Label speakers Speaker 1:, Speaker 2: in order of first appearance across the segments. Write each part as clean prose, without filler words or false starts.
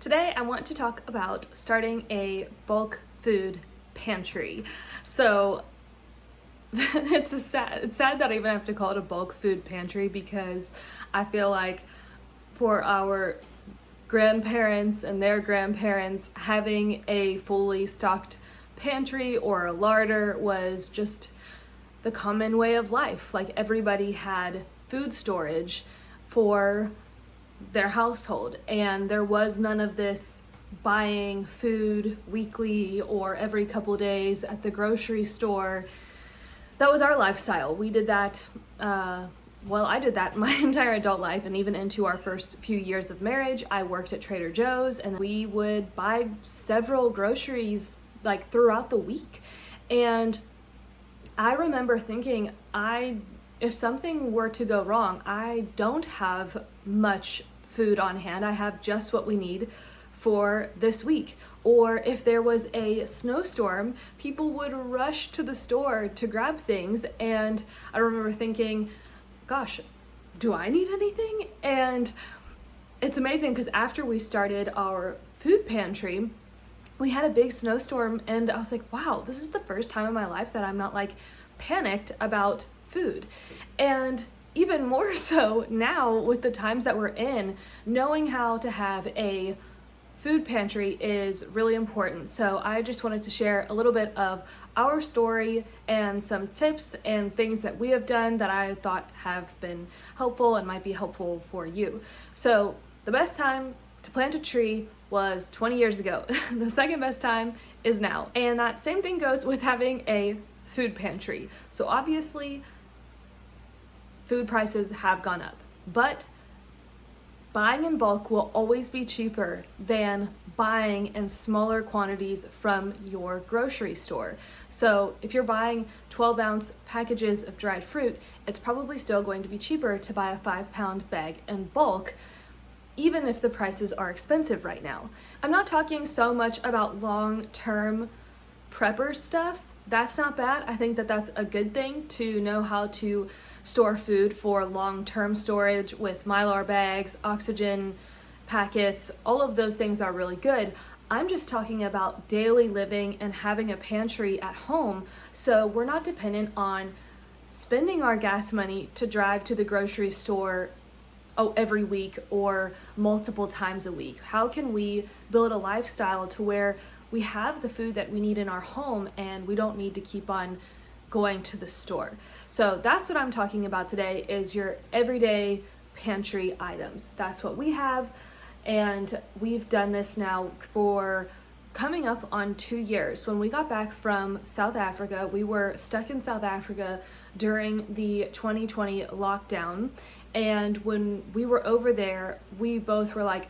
Speaker 1: Today I want to talk about starting a bulk food pantry. So it's sad that I even have to call it a bulk food pantry, because I feel like for our grandparents and their grandparents, having a fully stocked pantry or a larder was just the common way of life. Like, everybody had food storage for their household, and there was none of this buying food weekly or every couple days at the grocery store. That was our lifestyle. We did that, I did that my entire adult life, and even into our first few years of marriage. I worked at Trader Joe's, and we would buy several groceries like throughout the week. And I remember thinking, if something were to go wrong, I don't have much food on hand. I have just what we need for this week. Or if there was a snowstorm, people would rush to the store to grab things. And I remember thinking, gosh, do I need anything? And it's amazing, because after we started our food pantry, we had a big snowstorm, and I was like, wow, this is the first time in my life that I'm not like panicked about food. And even more so now, with the times that we're in, knowing how to have a food pantry is really important. So I just wanted to share a little bit of our story and some tips and things that we have done that I thought have been helpful and might be helpful for you. So the best time to plant a tree was 20 years ago. The second best time is now. And that same thing goes with having a food pantry. So obviously, food prices have gone up, but buying in bulk will always be cheaper than buying in smaller quantities from your grocery store. So if you're buying 12-ounce packages of dried fruit, it's probably still going to be cheaper to buy a 5-pound bag in bulk, even if the prices are expensive right now. I'm not talking so much about long-term prepper stuff. That's not bad. I think that that's a good thing, to know how to store food for long-term storage with Mylar bags, oxygen packets. All of those things are really good. I'm just talking about daily living and having a pantry at home, so we're not dependent on spending our gas money to drive to the grocery store every week or multiple times a week. How can we build a lifestyle to where we have the food that we need in our home and we don't need to keep on going to the store? So that's what I'm talking about today, is your everyday pantry items. That's what we have, and we've done this now for coming up on 2 years. When we got back from South Africa, we were stuck in South Africa during the 2020 lockdown, and when we were over there, we both were like,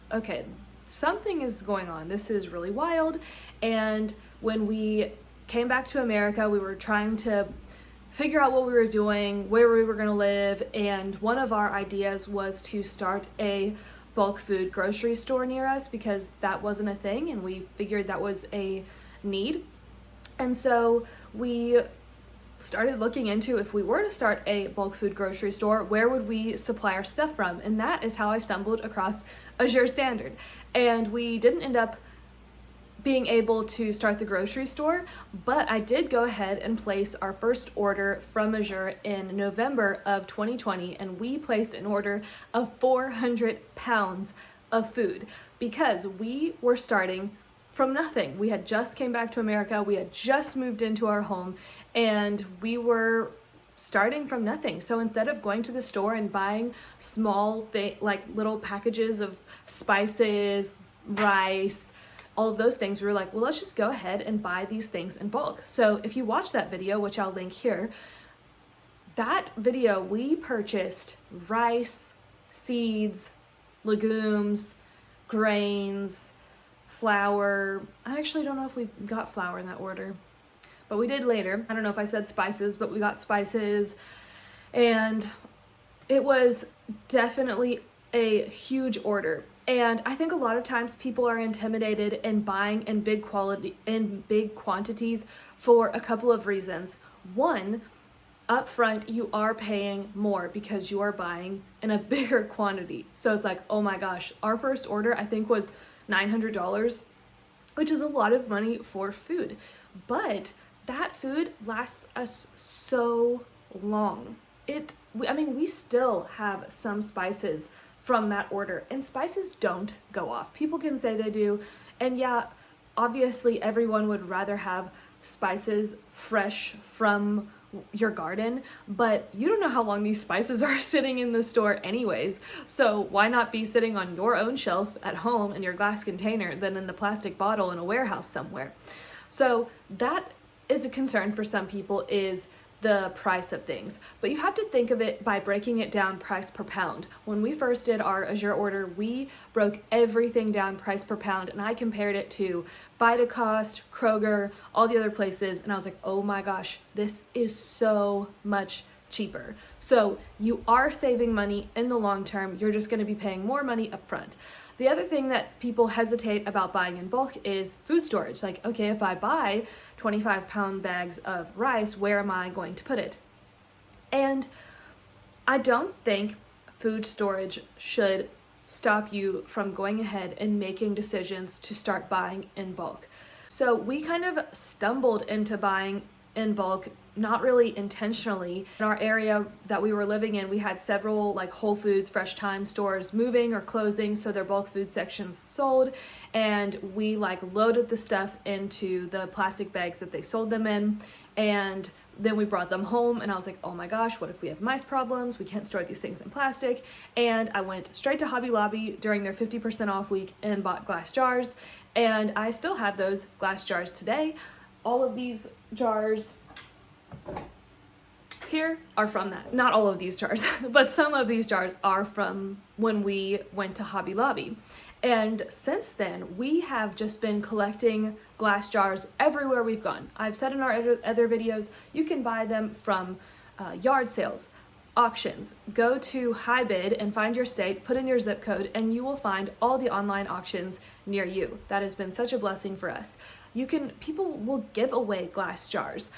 Speaker 1: okay, something is going on. This is really wild. And when we came back to America, we were trying to figure out what we were doing, where we were going to live, and one of our ideas was to start a bulk food grocery store near us, because that wasn't a thing, and we figured that was a need. And so we started looking into, if we were to start a bulk food grocery store, where would we supply our stuff from? And that is how I stumbled across Azure Standard. And we didn't end up being able to start the grocery store, but I did go ahead and place our first order from Azure in November of 2020, and we placed an order of 400 pounds of food, because we were starting from nothing. We had just came back to America, we had just moved into our home, and we were starting from nothing. So instead of going to the store and buying small like little packages of spices, rice, all of those things, we were like, well, let's just go ahead and buy these things in bulk. So if you watch that video, which I'll link here, that video, we purchased rice, seeds, legumes, grains, flour. I actually don't know if we got flour in that order, but we did later. I don't know if I said spices, but we got spices, and it was definitely a huge order. And I think a lot of times people are intimidated in buying in big quantities for a couple of reasons. One, up front you are paying more because you are buying in a bigger quantity. So it's like, oh my gosh, our first order I think was $900, which is a lot of money for food. But that food lasts us so long. I mean, we still have some spices from that order, and spices don't go off. People can say they do, and yeah, obviously everyone would rather have spices fresh from your garden, but you don't know how long these spices are sitting in the store anyways, so why not be sitting on your own shelf at home in your glass container than in the plastic bottle in a warehouse somewhere? So that is a concern for some people, is the price of things, but you have to think of it by breaking it down price per pound. When we first did our Azure order, we broke everything down price per pound, and I compared it to Vitacost, Kroger, all the other places, and I was like, oh my gosh, this is so much cheaper. So you are saving money in the long term. You're just going to be paying more money up front. The other thing that people hesitate about buying in bulk is food storage. Like, okay, if I buy 25-pound bags of rice, where am I going to put it? And I don't think food storage should stop you from going ahead and making decisions to start buying in bulk. So we kind of stumbled into buying in bulk, not really intentionally. In our area that we were living in, we had several like Whole Foods, Fresh Time stores moving or closing, so their bulk food sections sold, and we like loaded the stuff into the plastic bags that they sold them in, and then we brought them home, and I was like, oh my gosh, what if we have mice problems? We can't store these things in plastic. And I went straight to Hobby Lobby during their 50% off week and bought glass jars, and I still have those glass jars today. All of these jars here are from that. Not all of these jars, but some of these jars are from when we went to Hobby Lobby. And since then, we have just been collecting glass jars everywhere we've gone. I've said in our other videos, you can buy them from yard sales, auctions. Go to HiBid and find your state, put in your zip code, and you will find all the online auctions near you. That has been such a blessing for us. People will give away glass jars.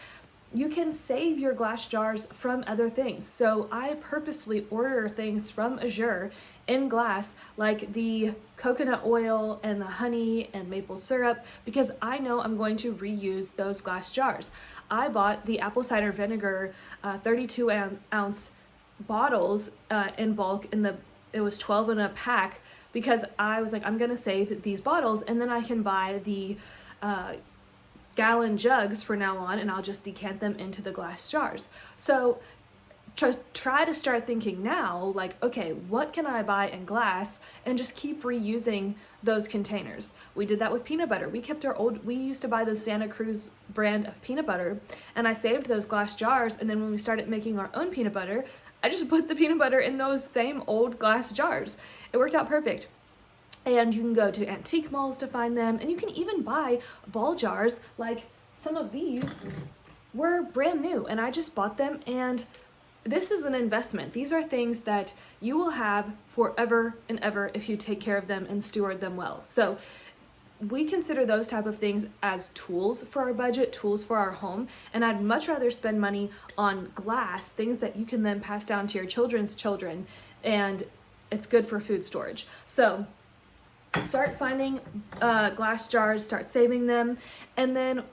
Speaker 1: You can save your glass jars from other things. So I purposely order things from Azure in glass, like the coconut oil and the honey and maple syrup, because I know I'm going to reuse those glass jars. I bought the apple cider vinegar 32-ounce bottles in bulk. It was 12 in a pack, because I was like, I'm gonna save these bottles, and then I can buy the gallon jugs for now on, and I'll just decant them into the glass jars. So try to start thinking now, like, okay, what can I buy in glass, and just keep reusing those containers. We did that with peanut butter. We used to buy the Santa Cruz brand of peanut butter, and I saved those glass jars, and then when we started making our own peanut butter, I just put the peanut butter in those same old glass jars. It worked out perfect. And you can go to antique malls to find them, and you can even buy ball jars. Like some of these were brand new, and I just bought them, and this is an investment. These are things that you will have forever and ever if you take care of them and steward them well. So we consider those type of things as tools for our budget, tools for our home, and I'd much rather spend money on glass, things that you can then pass down to your children's children, and it's good for food storage. So start finding glass jars, start saving them. And then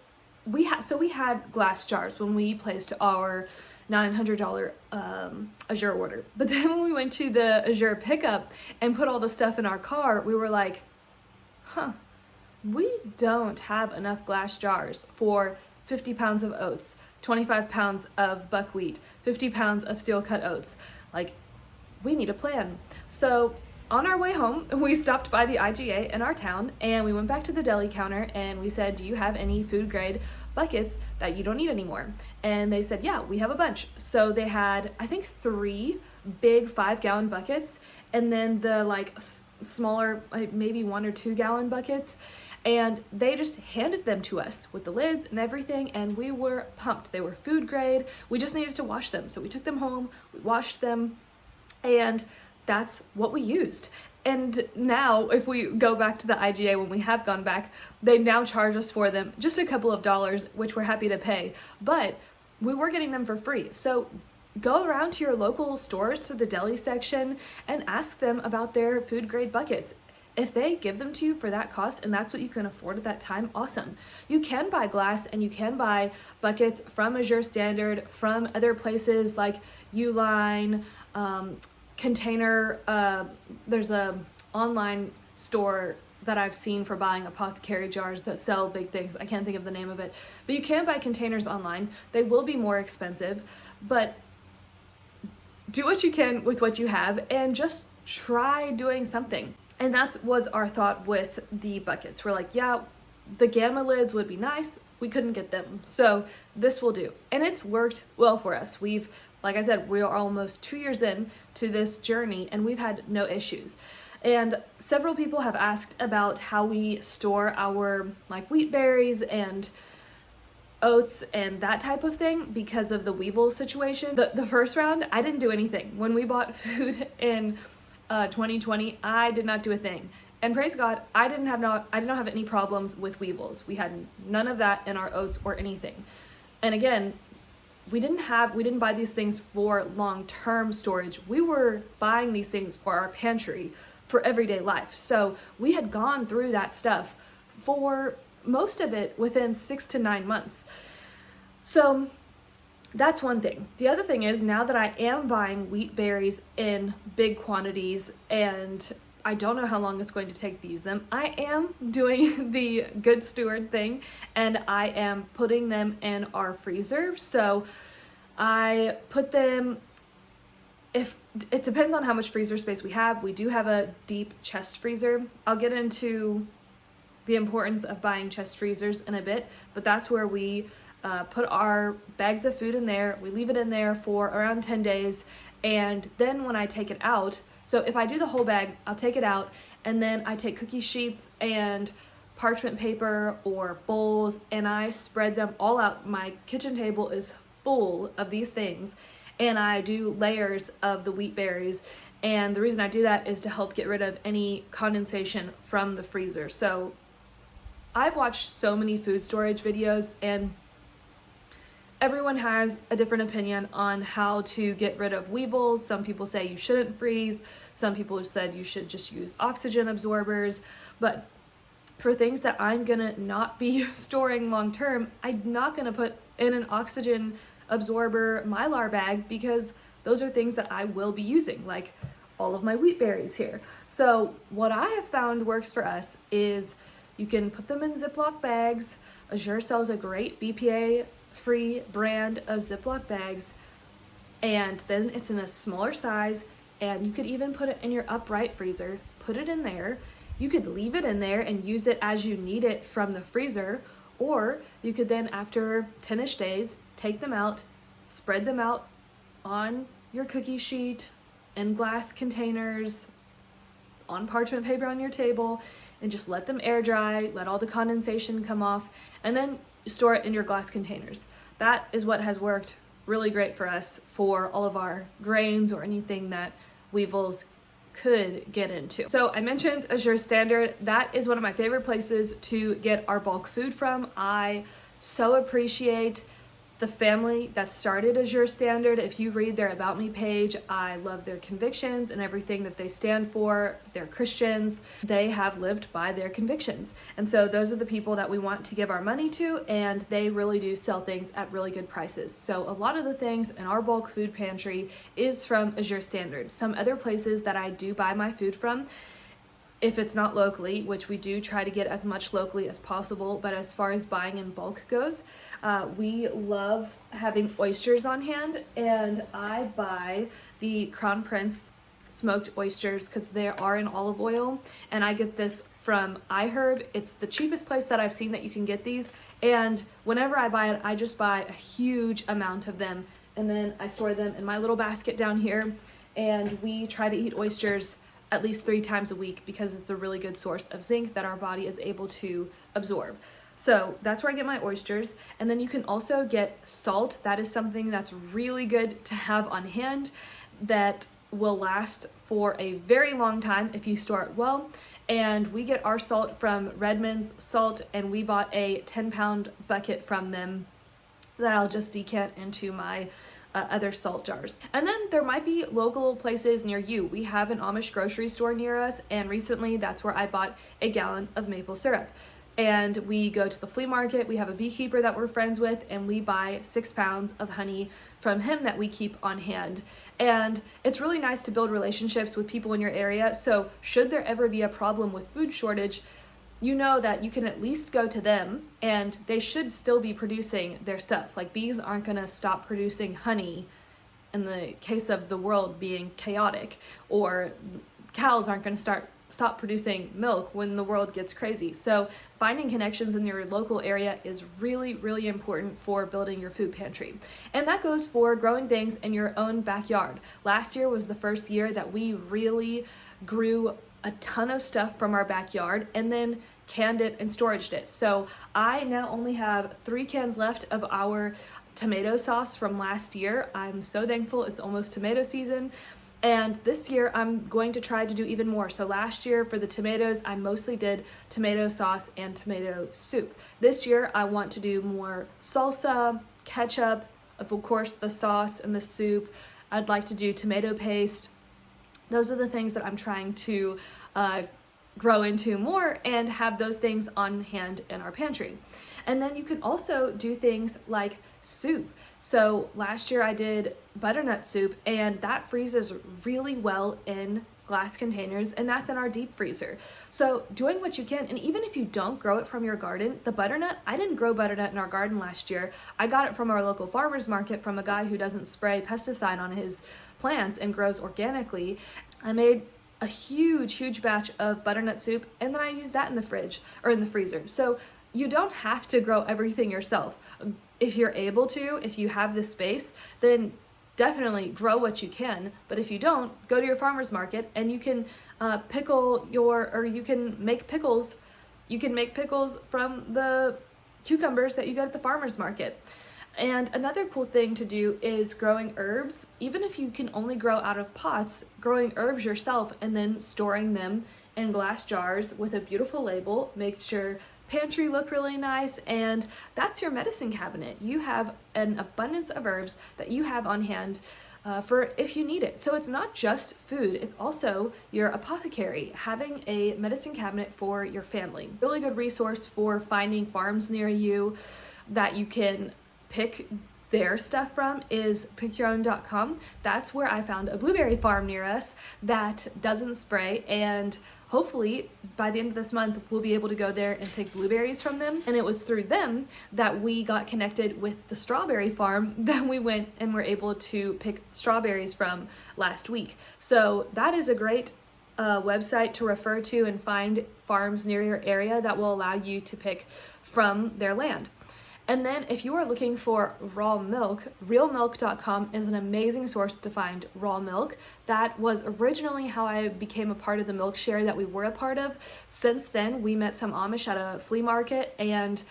Speaker 1: we had glass jars when we placed our $900 Azure order. But then when we went to the Azure pickup and put all the stuff in our car, we were like, we don't have enough glass jars for 50 pounds of oats, 25 pounds of buckwheat, 50 pounds of steel cut oats. Like, we need a plan. So on our way home, we stopped by the IGA in our town, and we went back to the deli counter, and we said, do you have any food grade buckets that you don't need anymore? And they said, yeah, we have a bunch. So they had, I think, 3 big 5-gallon buckets, and then the like smaller, like maybe 1 or 2 gallon buckets. And they just handed them to us with the lids and everything, and we were pumped. They were food grade. We just needed to wash them. So we took them home, we washed them, and that's what we used. And now if we go back to the IGA, when we have gone back, they now charge us for them just a couple of dollars, which we're happy to pay. But we were getting them for free. So go around to your local stores, to the deli section, and ask them about their food grade buckets. If they give them to you for that cost and that's what you can afford at that time, awesome. You can buy glass and you can buy buckets from Azure Standard, from other places like Uline, Container. There's a online store that I've seen for buying apothecary jars that sell big things. I can't think of the name of it, but you can buy containers online. They will be more expensive, but do what you can with what you have and just try doing something. And that was our thought with the buckets. We're like, yeah, the gamma lids would be nice. We couldn't get them. So this will do. And it's worked well for us. Like I said, we are almost 2 years in to this journey and we've had no issues. And several people have asked about how we store our like wheat berries and oats and that type of thing because of the weevil situation. The first round, I didn't do anything. When we bought food in 2020, I did not do a thing. And praise God, I did not have any problems with weevils. We had none of that in our oats or anything. And again, we didn't buy these things for long-term storage. We were buying these things for our pantry for everyday life. So we had gone through that stuff for most of it within 6 to 9 months. So that's one thing. The other thing is, now that I am buying wheat berries in big quantities and I don't know how long it's going to take to use them, I am doing the good steward thing and I am putting them in our freezer. So I put them, if it depends on how much freezer space we have. We do have a deep chest freezer. I'll get into the importance of buying chest freezers in a bit, but that's where we put our bags of food in there. We leave it in there for around 10 days. And then when I take it out, so if I do the whole bag, I'll take it out and then I take cookie sheets and parchment paper or bowls and I spread them all out. My kitchen table is full of these things and I do layers of the wheat berries. And the reason I do that is to help get rid of any condensation from the freezer. So I've watched so many food storage videos and everyone has a different opinion on how to get rid of weevils. Some people say you shouldn't freeze. Some people said you should just use oxygen absorbers. But for things that I'm gonna not be storing long term, I'm not gonna put in an oxygen absorber Mylar bag because those are things that I will be using, like all of my wheat berries here. So what I have found works for us is you can put them in Ziploc bags. Azure sells a great BPA free brand of Ziploc bags, and then it's in a smaller size, and you could even put it in your upright freezer. Put it in there. You could leave it in there and use it as you need it from the freezer, or you could then, after 10-ish days, take them out, spread them out on your cookie sheet, in glass containers, on parchment paper on your table, and just let them air dry, let all the condensation come off, and then store it in your glass containers. That is what has worked really great for us for all of our grains or anything that weevils could get into. So I mentioned Azure Standard. That is one of my favorite places to get our bulk food from. I so appreciate the family that started Azure Standard. If you read their About Me page, I love their convictions and everything that they stand for. They're Christians. They have lived by their convictions. And so those are the people that we want to give our money to, and they really do sell things at really good prices. So a lot of the things in our bulk food pantry is from Azure Standard. Some other places that I do buy my food from, if it's not locally, which we do try to get as much locally as possible, but as far as buying in bulk goes, we love having oysters on hand, and I buy the Crown Prince smoked oysters because they are in olive oil, and I get this from iHERB. It's the cheapest place that I've seen that you can get these, and whenever I buy it, I just buy a huge amount of them, and then I store them in my little basket down here, and we try to eat oysters at least 3 times a week because it's a really good source of zinc that our body is able to absorb. So that's where I get my oysters. And then you can also get salt. That is something that's really good to have on hand that will last for a very long time if you store it well. And we get our salt from Redmond's Salt, and we bought a 10-pound bucket from them that I'll just decant into my other salt jars. And then there might be local places near you. We have an Amish grocery store near us, and recently that's where I bought a gallon of maple syrup. And we go to the flea market. We have a beekeeper that we're friends with, and we buy 6 pounds of honey from him that we keep on hand. And it's really nice to build relationships with people in your area. So should there ever be a problem with food shortage, you know that you can at least go to them, and they should still be producing their stuff. Like, bees aren't gonna stop producing honey in the case of the world being chaotic, or cows aren't gonna stop producing milk when the world gets crazy. So finding connections in your local area is really, really important for building your food pantry. And that goes for growing things in your own backyard. Last year was the first year that we really grew a ton of stuff from our backyard and then canned it and storaged it. So I now only have 3 cans left of our tomato sauce from last year. I'm so thankful. It's almost tomato season. And this year I'm going to try to do even more. So last year for the tomatoes, I mostly did tomato sauce and tomato soup. This year I want to do more salsa, ketchup, of course the sauce and the soup. I'd like to do tomato paste. Those are the things that I'm trying to grow into more and have those things on hand in our pantry. And then you can also do things like soup. So last year I did butternut soup, and that freezes really well in glass containers, and that's in our deep freezer. So doing what you can, and even if you don't grow it from your garden, the butternut, I didn't grow butternut in our garden last year. I got it from our local farmer's market from a guy who doesn't spray pesticide on his plants and grows organically. I made a huge batch of butternut soup, and then I used that in the fridge or in the freezer. So you don't have to grow everything yourself. If you're able to, if you have the space, then definitely grow what you can. But if you don't, go to your farmer's market and you can you can make pickles. You can make pickles from the cucumbers that you get at the farmer's market. And another cool thing to do is growing herbs. Even if you can only grow out of pots, growing herbs yourself and then storing them in glass jars with a beautiful label makes your pantry look really nice, and that's your medicine cabinet. You have an abundance of herbs that you have on hand for if you need it. So it's not just food, it's also your apothecary, having a medicine cabinet for your family. Really good resource for finding farms near you that you can pick their stuff from is pickyourown.com. That's where I found a blueberry farm near us that doesn't spray, and hopefully by the end of this month we'll be able to go there and pick blueberries from them. And it was through them that we got connected with the strawberry farm that we went and were able to pick strawberries from last week. So that is a great website to refer to and find farms near your area that will allow you to pick from their land. And then if you are looking for raw milk, realmilk.com is an amazing source to find raw milk. That was originally how I became a part of the milk share that we were a part of. Since then, we met some Amish at a flea market, and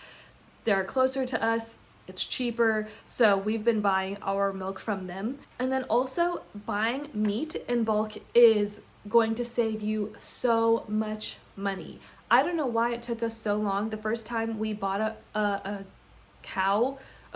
Speaker 1: they're closer to us. It's cheaper, so we've been buying our milk from them. And then also buying meat in bulk is going to save you so much money. I don't know why it took us so long. The first time we bought a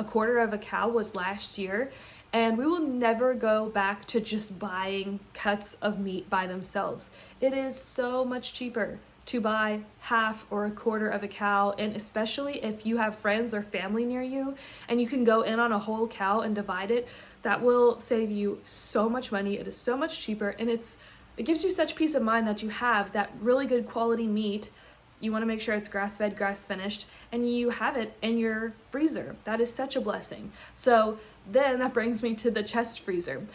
Speaker 1: quarter of a cow was last year, and we will never go back to just buying cuts of meat by themselves. It is so much cheaper to buy half or a quarter of a cow, and especially if you have friends or family near you and you can go in on a whole cow and divide it, that will save you so much money. It is so much cheaper, and it gives you such peace of mind that you have that really good quality meat. You want to make sure it's grass-fed, grass-finished, and you have it in your freezer. That is such a blessing. So then that brings me to the chest freezer.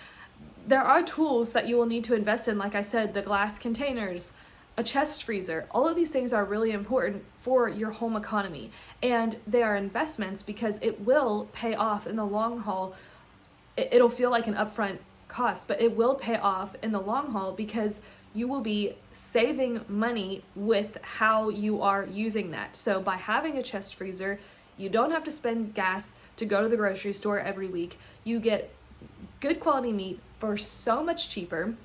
Speaker 1: There are tools that you will need to invest in, like I said, the glass containers, a chest freezer. All of these things are really important for your home economy, and they are investments because it will pay off in the long haul. It'll feel like an upfront cost, but it will pay off in the long haul because you will be saving money with how you are using that. So by having a chest freezer, you don't have to spend gas to go to the grocery store every week. You get good quality meat for so much cheaper.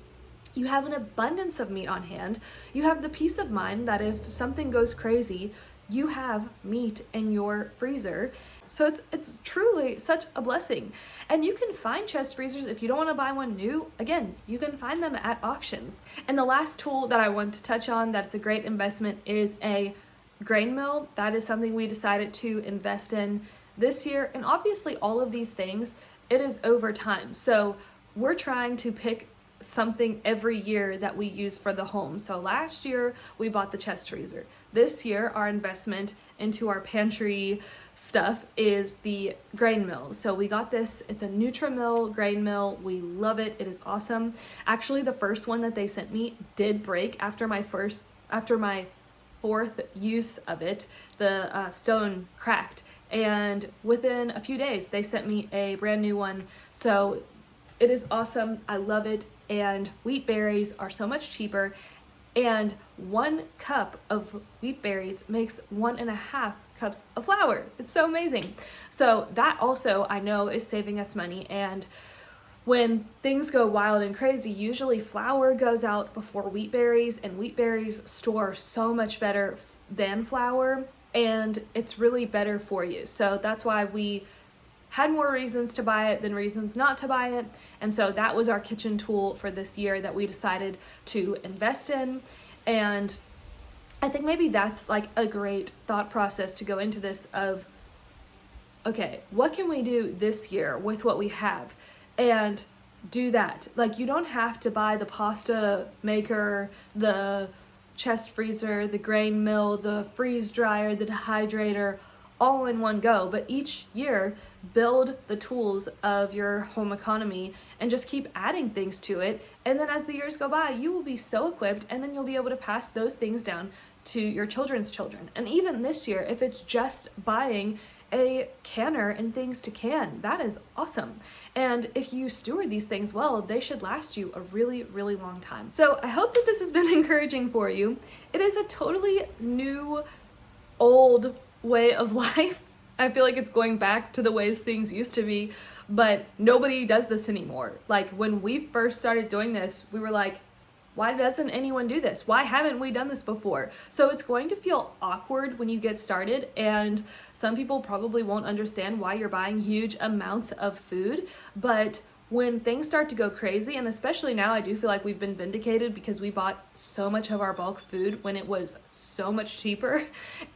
Speaker 1: You have an abundance of meat on hand. You have the peace of mind that if something goes crazy, you have meat in your freezer. So it's truly such a blessing. And you can find chest freezers if you don't want to buy one new. Again, you can find them at auctions. And the last tool that I want to touch on that's a great investment is a grain mill. That is something we decided to invest in this year. And obviously all of these things, it is over time. So we're trying to pick something every year that we use for the home. So last year we bought the chest freezer. This year our investment into our pantry stuff is the grain mill. So we got this, it's a Nutri-Mill grain mill. We love it. It is awesome. Actually, the first one that they sent me did break after my fourth use of it. The stone cracked, and within a few days they sent me a brand new one. So it is awesome. I love it. And wheat berries are so much cheaper, and 1 cup of wheat berries makes 1.5 cups of flour. It's so amazing. So that also I know is saving us money. And when things go wild and crazy, usually flour goes out before wheat berries, and wheat berries store so much better than flour, and it's really better for you. So that's why we had more reasons to buy it than reasons not to buy it. And so that was our kitchen tool for this year that we decided to invest in. And I think maybe that's like a great thought process to go into this of, okay, what can we do this year with what we have? And do that. Like, you don't have to buy the pasta maker, the chest freezer, the grain mill, the freeze dryer, the dehydrator, all in one go, but each year build the tools of your home economy and just keep adding things to it. And then as the years go by, you will be so equipped, and then you'll be able to pass those things down to your children's children. And even this year, if it's just buying a canner and things to can, that is awesome. And if you steward these things well, they should last you a really, really long time. So I hope that this has been encouraging for you. It is a totally new, old way of life. I feel like it's going back to the ways things used to be, but nobody does this anymore. Like, when we first started doing this, we were like, why doesn't anyone do this? Why haven't we done this before? So it's going to feel awkward when you get started, and some people probably won't understand why you're buying huge amounts of food, but when things start to go crazy, and especially now, I do feel like we've been vindicated because we bought so much of our bulk food when it was so much cheaper.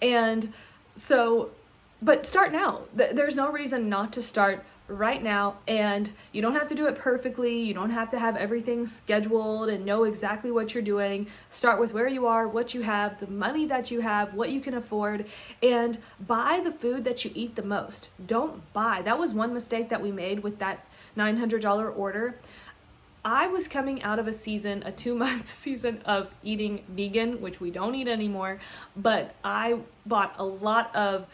Speaker 1: And so, but start now. There's no reason not to start right now, and you don't have to do it perfectly. You don't have to have everything scheduled and know exactly what you're doing. Start with where you are, what you have, the money that you have, what you can afford, and buy the food that you eat the most. Don't buy. That was one mistake that we made with that $900 order. I was coming out of a 2-month season of eating vegan, which we don't eat anymore, but I bought a lot of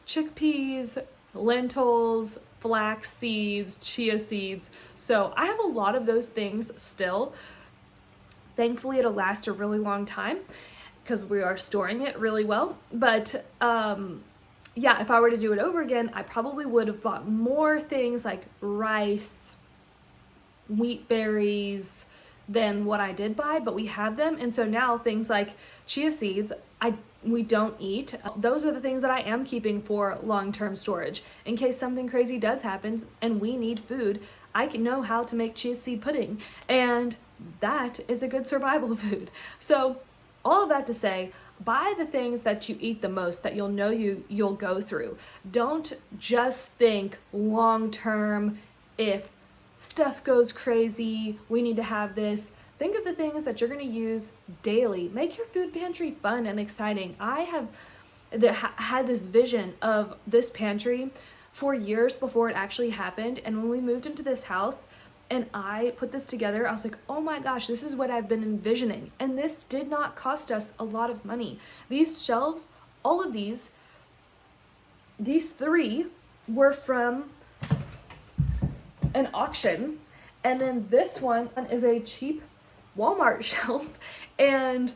Speaker 1: chickpeas, lentils, flax seeds, chia seeds. So I have a lot of those things still. Thankfully, it'll last a really long time because we are storing it really well. But yeah, if I were to do it over again, I probably would have bought more things like rice, wheat berries than what I did buy, but we have them. And so now things like chia seeds, we don't eat. Those are the things that I am keeping for long-term storage. In case something crazy does happen and we need food, I can know how to make chia seed pudding, and that is a good survival food. So all of that to say, buy the things that you eat the most, that you'll know you'll go through. Don't just think long-term, if stuff goes crazy, we need to have this. Think of the things that you're going to use daily. Make your food pantry fun and exciting. I have had this vision of this pantry for years before it actually happened. And when we moved into this house and I put this together, I was like, oh my gosh, this is what I've been envisioning. And this did not cost us a lot of money. These shelves, all of these 3 were from an auction. And then this one is a cheap Walmart shelf, and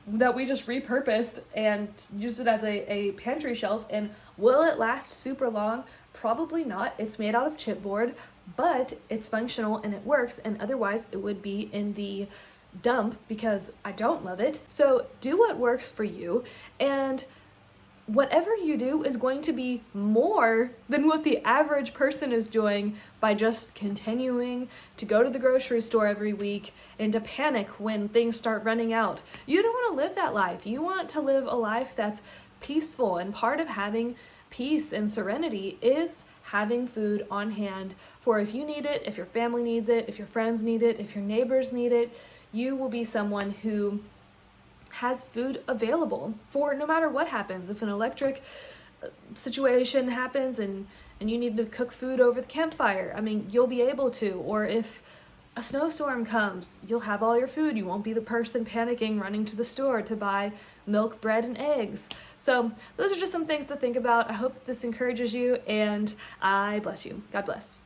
Speaker 1: that we just repurposed and used it as a pantry shelf. And will it last super long? Probably not. It's made out of chipboard, but it's functional and it works, and otherwise it would be in the dump because I don't love it. So do what works for you, and whatever you do is going to be more than what the average person is doing by just continuing to go to the grocery store every week and to panic when things start running out. You don't want to live that life. You want to live a life that's peaceful, and part of having peace and serenity is having food on hand for if you need it, if your family needs it, if your friends need it, if your neighbors need it. You will be someone who has food available for no matter what happens. If an electric situation happens and you need to cook food over the campfire, I mean, you'll be able to. Or if a snowstorm comes, you'll have all your food. You won't be the person panicking, running to the store to buy milk, bread, and eggs. So those are just some things to think about. I hope this encourages you, and I bless you. God bless.